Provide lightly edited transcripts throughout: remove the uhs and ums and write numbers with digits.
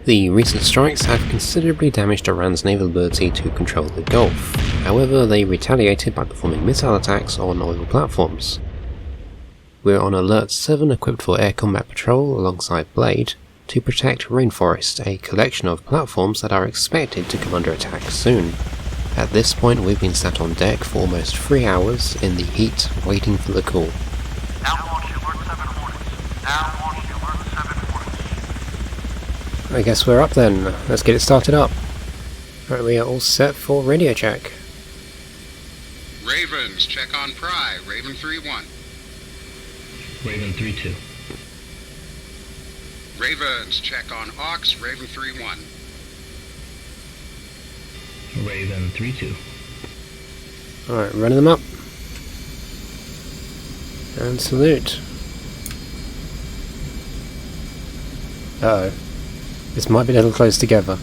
The recent strikes have considerably damaged Iran's naval ability to control the Gulf. However, they retaliated by performing missile attacks on oil platforms. We're on Alert 7 equipped for air combat patrol alongside Blade to protect Rainforest, a collection of platforms that are expected to come under attack soon. At this point we've been sat on deck for almost 3 hours in the heat waiting for the call. I guess we're up then. Let's get it started up. Right, we are all set for radio check. Ravens, check on Pry. Raven 3-1. Raven 3-2. Ravens, check on Ox. Raven 3-1. Raven 3-2. Alright, running them up. And salute. Uh-oh. This might be a little close together.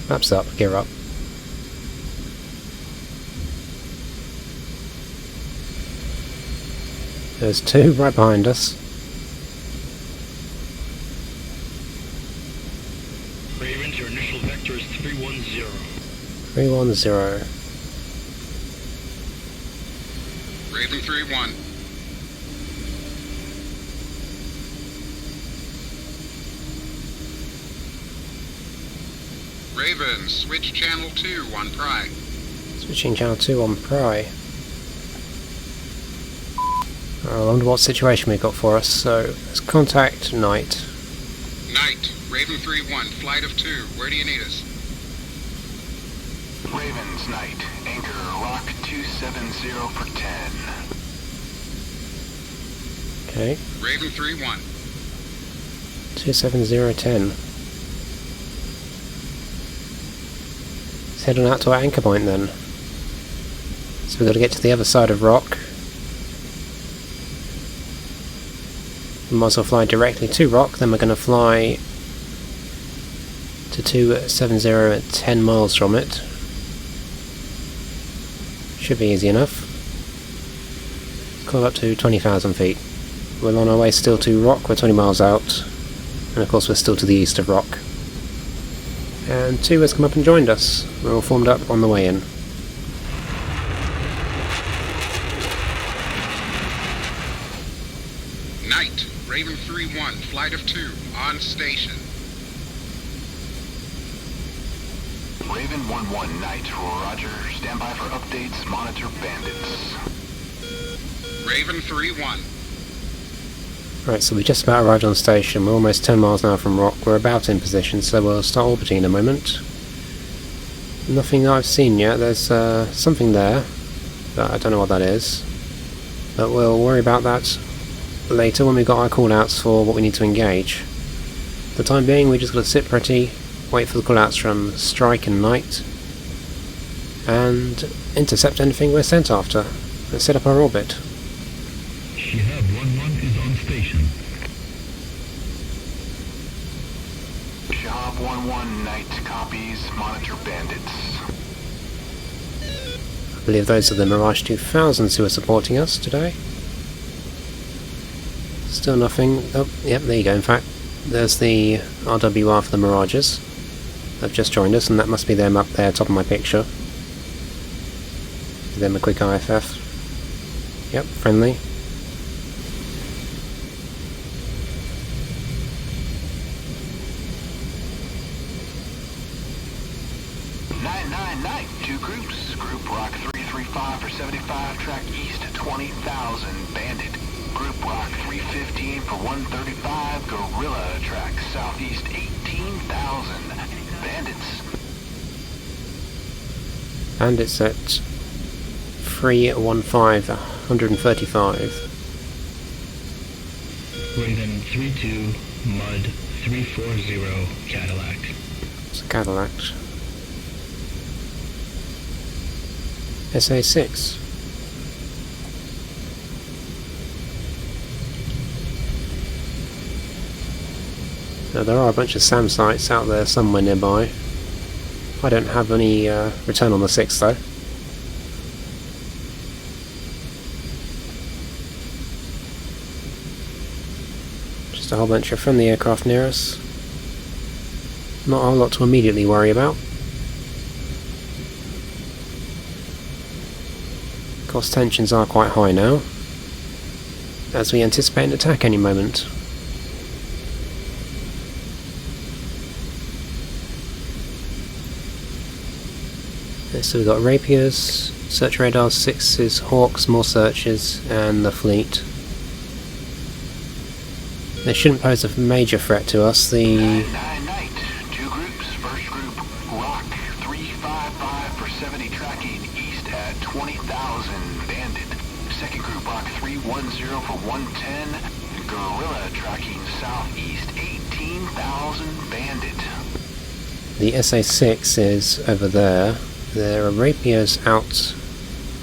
Maps up, gear up. There's two right behind us. Ravens, your initial vector is 310. 310. Raven 3-1. Ravens, switch channel 2 on Pry. Switching channel 2 on Pry. I wonder what situation we've got for us, so let's contact Knight. Knight, Raven 3-1, flight of 2, where do you need us? Ravens, Knight, anchor lock 270 for 10. Okay. Raven 3-1. 27010. Let's head on out to our anchor point then. So we've got to get to the other side of Rock. We might as well fly directly to Rock, then we're going to fly to 270 at 10 miles from it. Should be easy enough. Climb up to 20,000 feet. We're on our way still to Rock, we're 20 miles out. And of course we're still to the east of Rock. And 2 has come up and joined us. We're all formed up on the way in. Knight, Raven 3-1, flight of 2, on station. Raven 1-1, Knight, roger. Stand by for updates, monitor bandits. Raven 3-1. Right, so we just about arrived on station. We're almost 10 miles now from Rock. We're about in position, so we'll start orbiting in a moment. Nothing that I've seen yet. There's something there, but I don't know what that is. But we'll worry about that later when we've got our callouts for what we need to engage. For the time being, we just got to sit pretty, wait for the callouts from Strike and Knight, and intercept anything we're sent after. Let's set up our orbit. Shihab 1-1 is on station. Shihab 1-1, Knight, copies, monitor bandits. I believe those are the Mirage 2000s who are supporting us today. Still nothing. Oh, yep, there you go. In fact, there's the RWR for the Mirages. They've just joined us, and that must be them up there, top of my picture. Give them a quick IFF. Yep, friendly. Nine, 2 groups. Group Rock 335 for 75, track east 20,000, bandit. Group Rock 315 for 135, gorilla, track southeast 18,000, bandits. Bandits at 315, 135. Raven 3-2, Mud 340, Cadillac. It's a Cadillac. SA6. Now there are a bunch of SAM sites out there somewhere nearby. I don't have any return on the 6 though. Just a whole bunch of friendly aircraft near us. Not a whole lot to immediately worry about. Of course, tensions are quite high now, as we anticipate an attack any moment. So we've got Rapiers, search radars, 6s, Hawks, more searches, and the fleet. They shouldn't pose a major threat to us. The Night. Two groups. First group, Rock 355 for 70 tracking east at 20,000 bandit. Second group, Rock 310 for 110. Guerrilla tracking southeast 18,000 bandit. The SA-6 is over there. There are Rapiers out.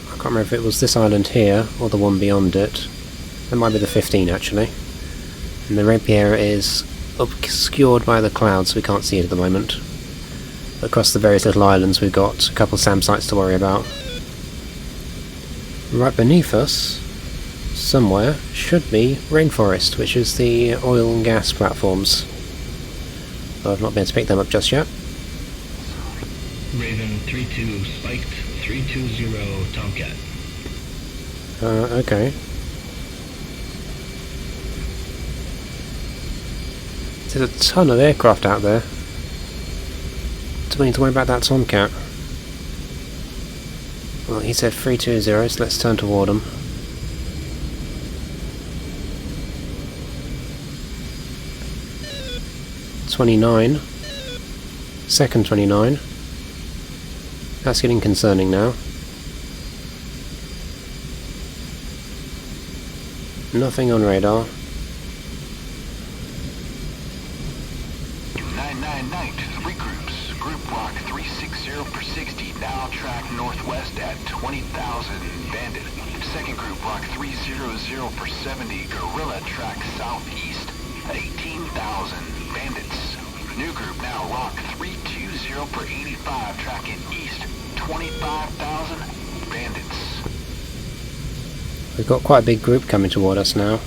I can't remember if it was this island here or the one beyond it. That might be the 15 actually. And the Rapier is obscured by the clouds, so we can't see it at the moment. Across the various little islands we've got a couple SAM sites to worry about. Right beneath us, somewhere, should be Rainforest, which is the oil and gas platforms. Though I've not been able to pick them up just yet. Raven 3-2 spiked 320 Tomcat. Okay. There's a ton of aircraft out there. Do we need to worry about that Tomcat? Well, he said 320, so let's turn toward him. .29. Second 29. That's getting concerning now. Nothing on radar. 99 Night, three groups. Group Rock 360 for 60, now track northwest at 20,000 bandit. Second group, Rock 300 for 70, Guerrilla track southeast at 18,000 bandits. New group now, Rock 320 for 85, tracking east, 25,000 bandits. We've got quite a big group coming toward us now.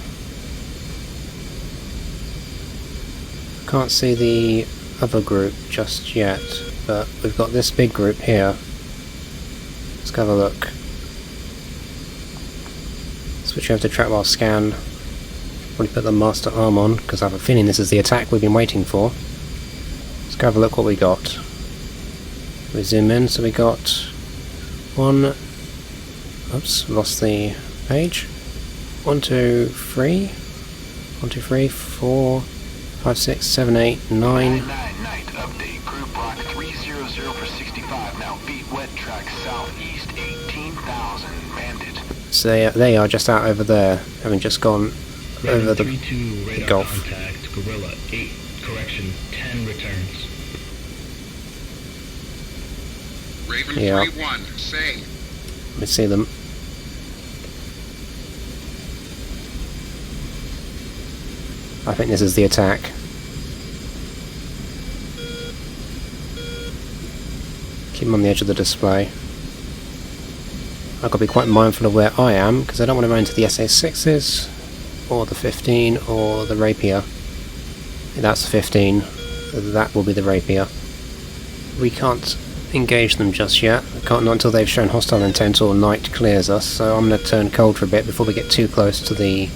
Can't see the other group just yet, but we've got this big group here. Let's have a look. Switch over to track while scan. Probably put the master arm on, because I have a feeling this is the attack we've been waiting for. Let's go have a look what we got. We zoom in, so we got one. Oops, lost the page. 1, 2, 3. 1, 2, 3, 4, 5, 6, 7, 8, 9. 99 Night update. Group Rock 300 for 65. Now feet wet track southeast 18,000 bandit. So they are just out over there, having just gone over the 3-2 radar Gulf. contact. Guerrilla 8. Correction 10 returns. Raven Yeah. 3-1, same. Let me see them. I think this is the attack. Keep them on the edge of the display. I've got to be quite mindful of where I am, because I don't want to run into the SA-6s, or the 15, or the Rapier. That's the 15. That will be the Rapier. We can't engage them just yet. Not until they've shown hostile intent or night clears us, so I'm going to turn cold for a bit before we get too close to the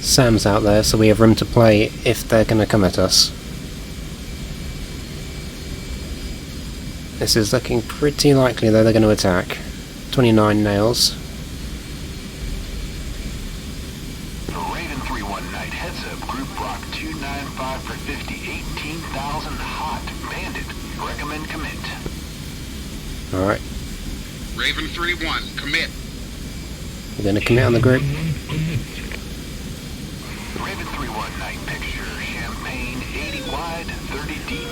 SAMs out there, so we have room to play if they're going to come at us. This is looking pretty likely though they're going to attack. 29 nails. Raven 3-1 Night, heads up. Group Rock 295 for 50, 18,000 hot bandit. Recommend commit. Alright, Raven 3-1, commit. we're going to commit on the group. Raven 3-1 Night, picture Champagne 80 wide, 30 deep.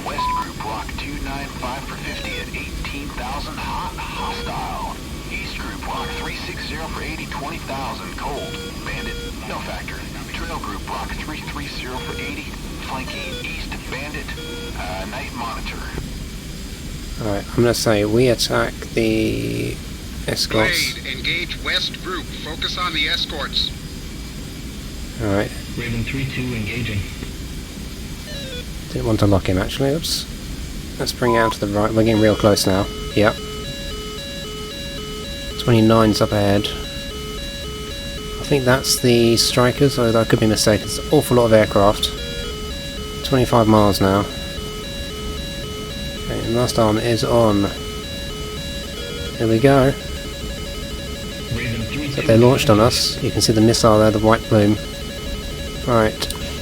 West Group Rock 295 for 50 at 18,000 hot, hostile. East Group Rock 360 for 80, 20,000 cold. Bandit, no factor. Trail Group Rock 330 for 80, flanking east bandit. Night monitor. Alright, I'm going to say we attack the escorts. Blade, engage West Group. Focus on the escorts. Alright, Raven 3-2 engaging. Didn't want to lock him actually, oops. Let's bring it out to the right, we're getting real close now. Yep. 29's up ahead. I think that's the strikers, although I could be mistaken. It's an awful lot of aircraft. 25 miles now. Okay, last arm is on. Here we go. So they launched on us. You can see the missile there, the white plume. Right,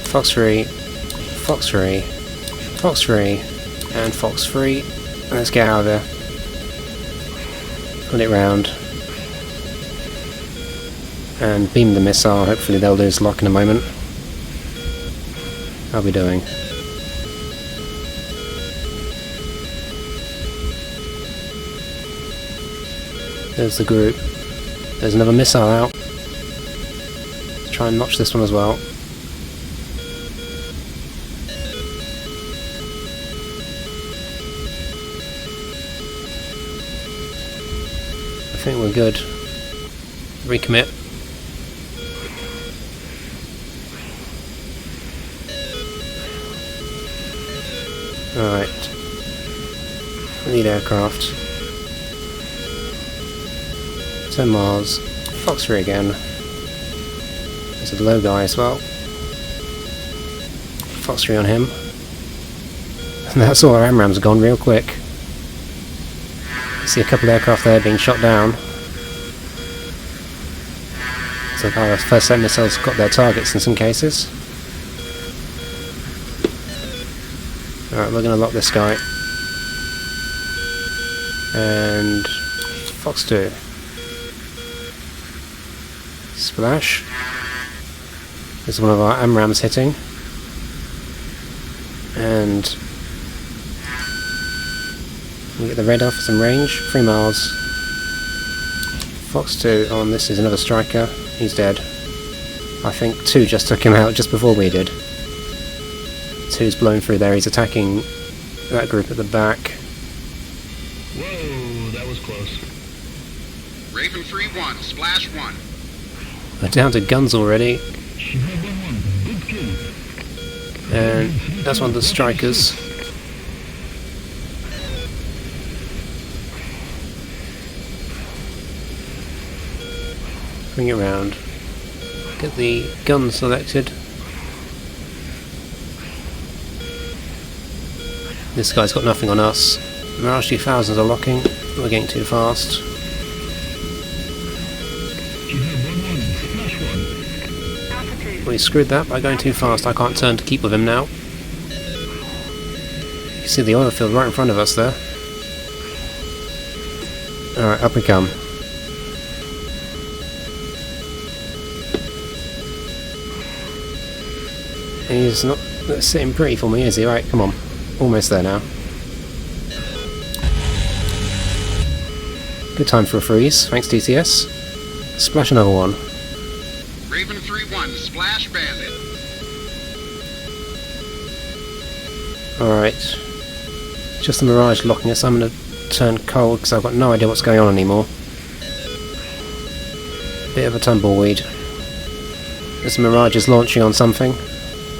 Fox 3, Fox 3, Fox 3, and Fox 3. Let's get out of there. Put it round. And beam the missile. Hopefully they'll lose lock in a moment. How are we doing? There's the group. There's another missile out. Let's try and notch this one as well. I think we're good. Recommit. Alright. Lead aircraft. 10 miles. Fox 3 again. There's a low guy as well. Fox 3 on him. And that's all our AMRAAMs are gone real quick. See a couple of aircraft there being shot down. So our first set missiles got their targets in some cases. Alright, we're going to lock this guy. And Fox 2. Splash. There's one of our AMRAAMs hitting. And we get the radar for some range. 3 miles. Fox 2 on this is another striker. He's dead. I think 2 just took him out just before we did. 2's blown through there. He's attacking that group at the back. Whoa, that was close. Raven 3-1, splash 1. We're down to guns already. Shihab 1-1, good kill. And that's one of the strikers. Bring it round. Get the gun selected. This guy's got nothing on us. Mirage 2000s are locking. We're getting too fast. We screwed that by going too fast. I can't turn to keep with him now. You can see the oil field right in front of us there. Alright, up we come. He's not sitting pretty for me, is he? Right, come on. Almost there now. Good time for a freeze. Thanks, DCS. Splash another one. Raven 3-1, splash bandit. Alright. Just the Mirage locking us. I'm going to turn cold because I've got no idea what's going on anymore. Bit of a tumbleweed. This Mirage is launching on something.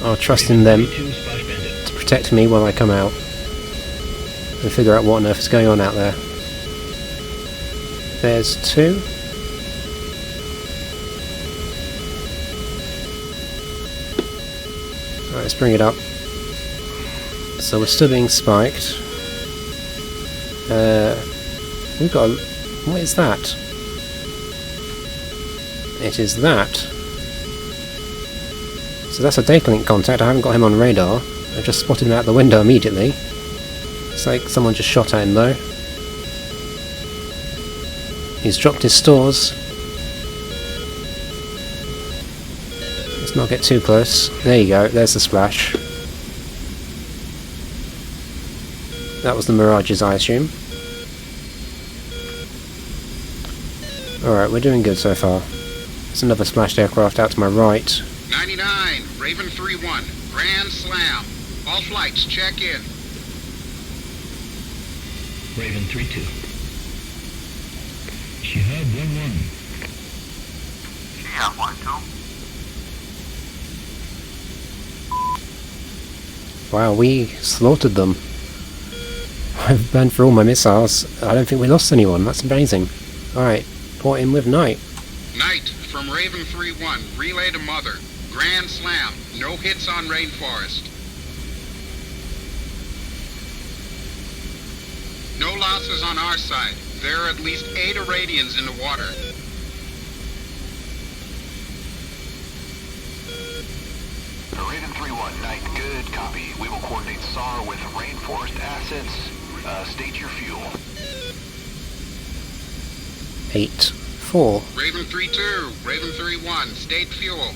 I'll trust in them to protect me while I come out and figure out what on earth is going on out there. There's 2. Alright, let's bring it up. So we're still being spiked. We've got a... what is that? It is that. So that's a data link contact. I haven't got him on radar. I just spotted him out the window immediately. It's like someone just shot at him though. He's dropped his stores. Let's not get too close. There you go, there's the splash. That was the Mirages, I assume. Alright, we're doing good so far. There's another splashed aircraft out to my right. 99, Raven 3-1, Grandslam. All flights, check in. Raven 3-2. Shihab 1-1. Shihab 1-2. Wow, we slaughtered them. I've burned through all my missiles. I don't think we lost anyone. That's amazing. Alright, port in with Knight. Knight, from Raven 3-1, relay to Mother. Grandslam, no hits on Rainforest. No losses on our side. There are at least 8 Iranians in the water. Raven 3-1, Knight, good copy. We will coordinate SAR with Rainforest assets. State your fuel. 8-4. Raven 3-2, Raven 3-1, state fuel.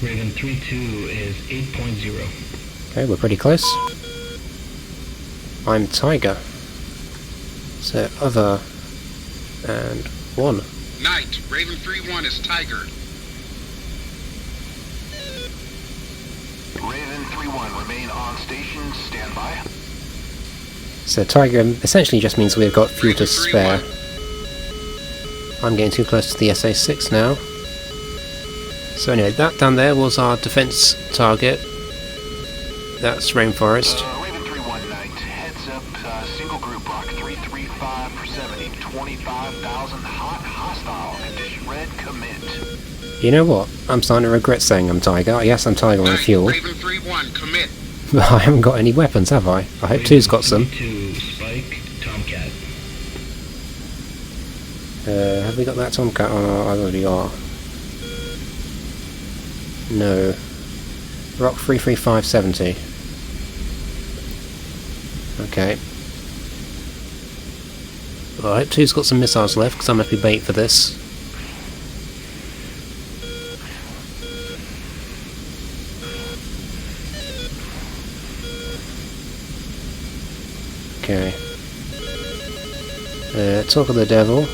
Raven 3-2 is 8.0. Okay, we're pretty close. I'm Tiger. So other and 1. Knight, Raven 3-1 is Tiger. Raven 3-1, remain on station, stand by. So Tiger essentially just means we've got fuel to Raven spare. 3-1. I'm getting too close to the SA-6 now. So anyway, that down there was our defense target. That's Rainforest. Raven 3-1, Knight, heads up, single group block 335 for 70, 25,000 hot hostile, condition red, commit. You know what? I'm starting to regret saying I'm Tiger. Yes, I'm Tiger on Knight, fuel. Raven 3-1, commit. But I haven't got any weapons, have I? I hope two's got some. 2, Spike, Tomcat. Have we got that Tomcat? Oh, I already are. No. Rock 33570. Okay. Well, I hope two's got some missiles left, because I'm happy bait for this. Okay. Talk of the devil.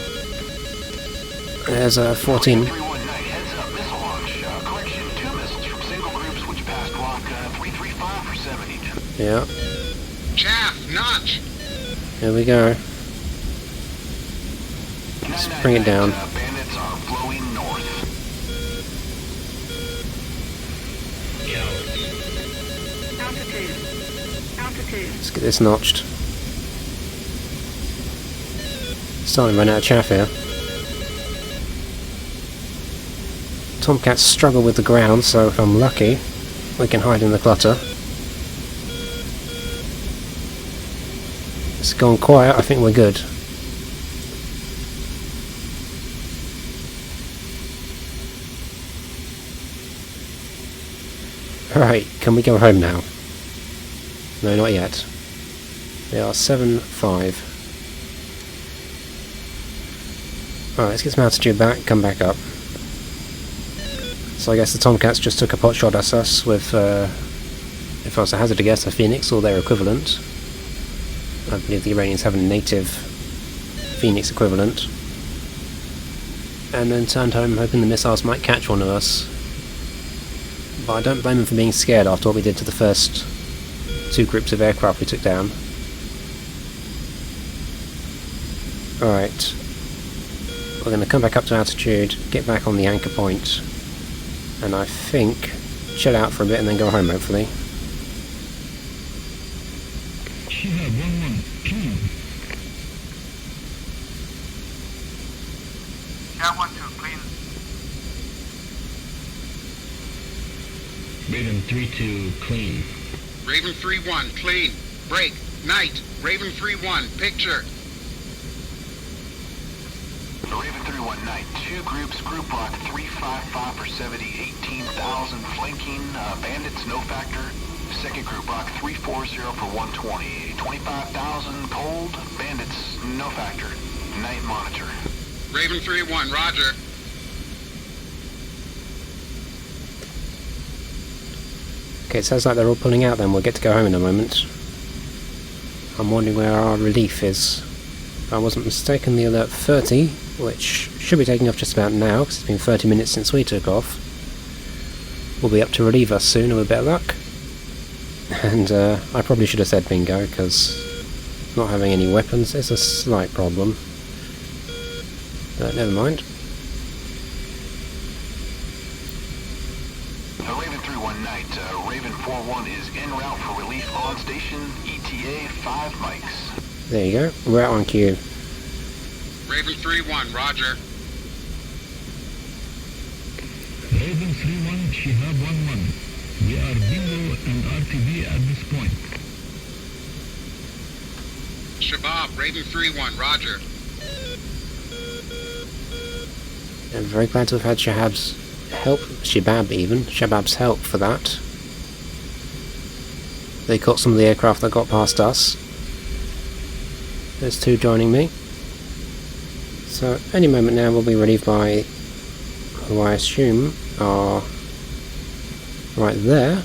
There's a 14. 3-1, Knight, heads up, missile launch. Correction, 2 missiles from single groups which passed block 335 for 70. Yeah, Chaff, notch. here we go. Let's bring it down. Bandits are flowing north. Altitude. Let's get this notched. Starting to run out of chaff here. Tomcats struggle with the ground, so if I'm lucky, we can hide in the clutter. It's gone quiet, I think we're good. Alright, can we go home now? No, not yet. We are 7-5. Alright, let's get some altitude back, come back up. So I guess the Tomcats just took a pot shot at us with, if I was to hazard a guess, a Phoenix or their equivalent. I believe the Iranians have a native Phoenix equivalent. And then turned home hoping the missiles might catch one of us. But I don't blame them for being scared after what we did to the first 2 groups of aircraft we took down. Alright. We're going to come back up to altitude, get back on the anchor point, and I think chill out for a bit and then go home hopefully. Shihab 1-1, clean. Shihab 1-2, clean. Raven 3-2, clean. Raven 3-1, clean. Break. Knight, Raven 3-1, picture. Raven 3-1, Knight, 2 groups, group block 355 for 70, 18,000 flanking, bandits no factor. Second group block 340 for 120, 25,000 cold, bandits no factor. Knight monitor. Raven 3-1, roger. Okay, it sounds like they're all pulling out then, we'll get to go home in a moment. I'm wondering where our relief is. If I wasn't mistaken, the alert 30, which should be taking off just about now, because it's been 30 minutes since we took off, will be up to relieve us soon with a bit of luck. And I probably should have said bingo, because not having any weapons is a slight problem. But never mind. Raven 3-1, Knight. 1 is en route for relief on station. ETA 5 mics. There you go. We're out on cue. Raven 3-1, roger. Raven 3-1, Shihab 1-1. We are bingo and RTV at this point. Shabab, Raven 3-1, roger. I'm very glad to have had Shahab's help, Shabab's help for that. They caught some of the aircraft that got past us. There's two joining me. So any moment now we'll be relieved by who I assume are right there.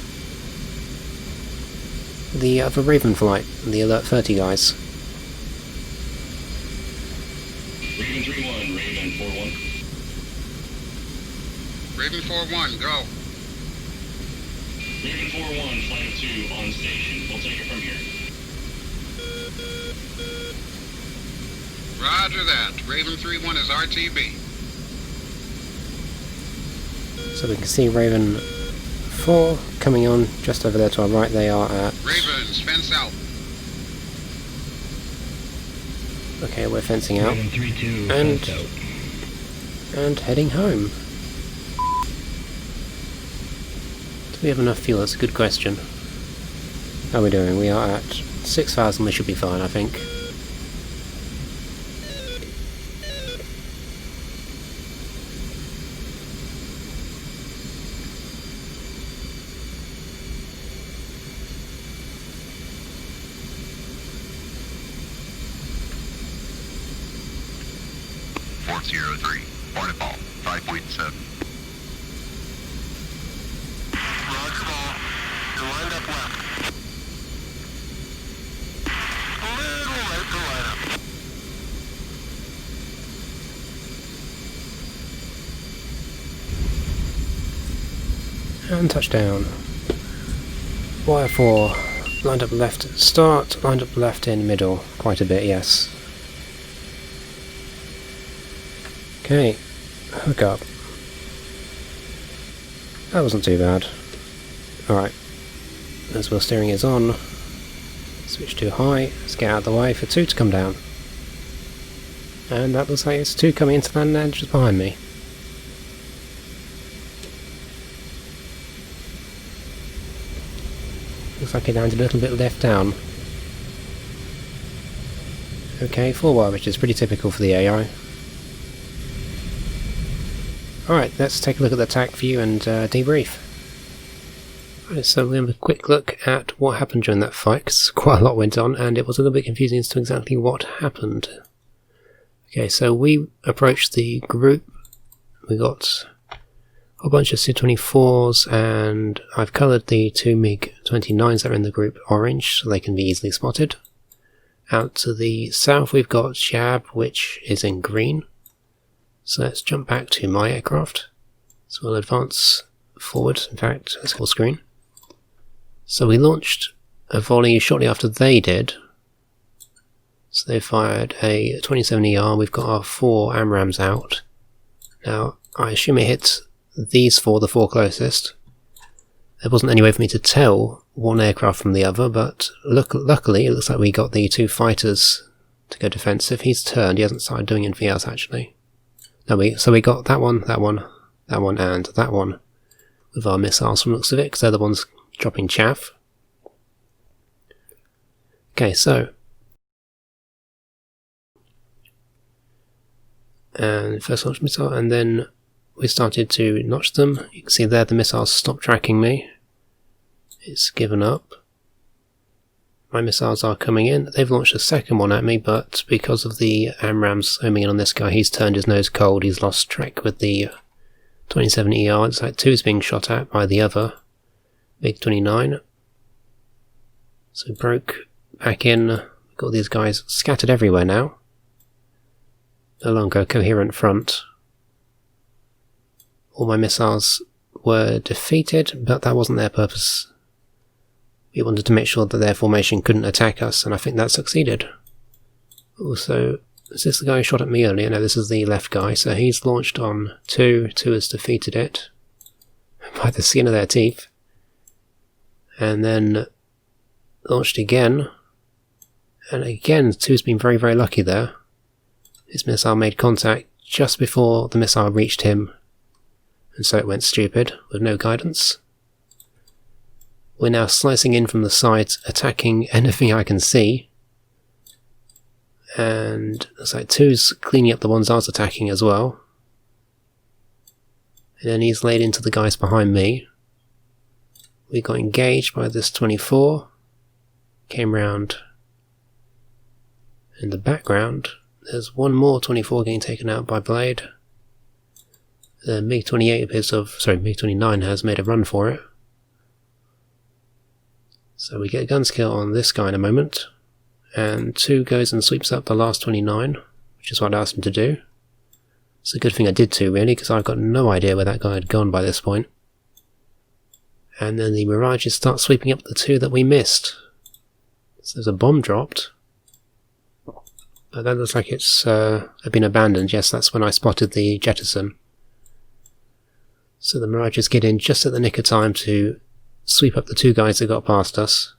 The other Raven flight, the Alert 30 guys. Raven 3-1, Raven 4-1. Raven 4-1, go. Raven 4-1, flight of 2 on station. We'll take it from here. Roger that. Raven 3-1 is RTB. So we can see Raven 4 coming on just over there to our right. They are at... Ravens, fence out. Okay, we're fencing out. Raven 3-2, And- fence out. And heading home. Do we have enough fuel? That's a good question. How are we doing? We are at 6,000, we should be fine, I think. Hornet ball, 5.7. Roger ball. You're lined up left. A little right to line up. And touchdown. Wire 4. Lined up left at start, lined up left in middle. Quite a bit, yes. Okay. Hook up. That wasn't too bad. Alright. As wheel steering is on. Switch to high. Let's get out of the way for 2 to come down. And that looks like it's 2 coming into the land just behind me. Looks like it landed a little bit left down. Okay, 4 wire, which is pretty typical for the AI. Alright, let's take a look at the Tacview and debrief. Right, so we're going to have a quick look at what happened during that fight, because quite a lot went on, and it was a little bit confusing as to exactly what happened. Okay, so we approached the group. We got a whole bunch of Su-24s, and I've coloured the 2 MiG-29s that are in the group orange, so they can be easily spotted. Out to the south we've got Shab, which is in green. So let's jump back to my aircraft. So we'll advance forward, in fact, let's full screen. So we launched a volley shortly after they did. So they fired a 27ER, we've got our 4 AMRAAMs out. Now, I assume it hit these 4, the 4 closest. There wasn't any way for me to tell one aircraft from the other, but luckily it looks like we got the 2 fighters to go defensive. He's turned, he hasn't started doing anything else actually. No, so we got that one, that one, that one, and that one with our missiles from the looks of it, because they're the ones dropping chaff. Okay, so. And first launch missile, and then we started to notch them. You can see there the missiles stopped tracking me. It's given up. My missiles are coming in. They've launched a second one at me, but because of the AMRAAMs homing in on this guy, he's turned his nose cold. He's lost track with the 27ER. It's like 2 is being shot at by the other MiG-29. So broke back in. We've got these guys scattered everywhere now. No longer a coherent front. All my missiles were defeated, but that wasn't their purpose. We wanted to make sure that their formation couldn't attack us, and I think that succeeded. Also, is this the guy who shot at me earlier? No, this is the left guy, so he's launched on 2. 2 has defeated it by the skin of their teeth. and then launched again, and again 2's been very, very lucky there. His missile made contact just before the missile reached him, and so it went stupid with no guidance. We're now slicing in from the sides, attacking anything I can see, and looks like 2's cleaning up the ones I was attacking as well. And then he's laid into the guys behind me. We got engaged by this 24, came round in the background. There's one more 24 getting taken out by Blade. The MiG-29 has made a run for it. So we get a guns kill on this guy in a moment, and 2 goes and sweeps up the last 29, which is what I asked him to do. It's a good thing I did too, really, because I've got no idea where that guy had gone by this point. And then the Mirages start sweeping up the 2 that we missed. So there's a bomb dropped, but that looks like it's been abandoned. Yes, that's when I spotted the jettison. So the Mirages get in just at the nick of time to sweep up the 2 guys that got past us.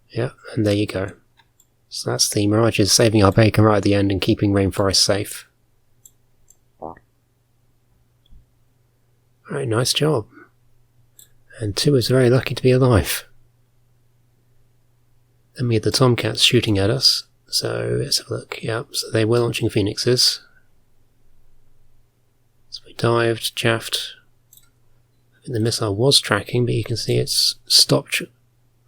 Yeah, and there you go. So that's the Mirages saving our bacon right at the end and keeping Rainforest safe. Alright, nice job. And 2 is very lucky to be alive. Then we had the Tomcats shooting at us. So let's have a look. Yeah, so they were launching Phoenixes. So we dived, chaffed. I think the missile was tracking, but you can see it's stopped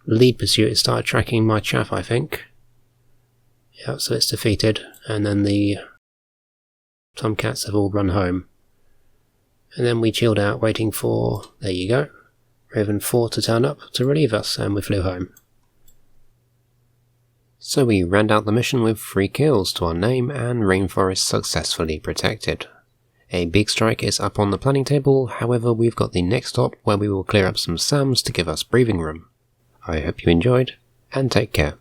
lead pursuit. It started tracking my chaff, I think. Yeah, so it's defeated. And then the Tomcats have all run home. And then we chilled out waiting for, there you go, Raven 4 to turn up to relieve us, and we flew home. So we ran out the mission with 3 kills to our name and Rainforest successfully protected. A big strike is up on the planning table, however we've got the next stop where we will clear up some SAMs to give us breathing room. I hope you enjoyed, and take care.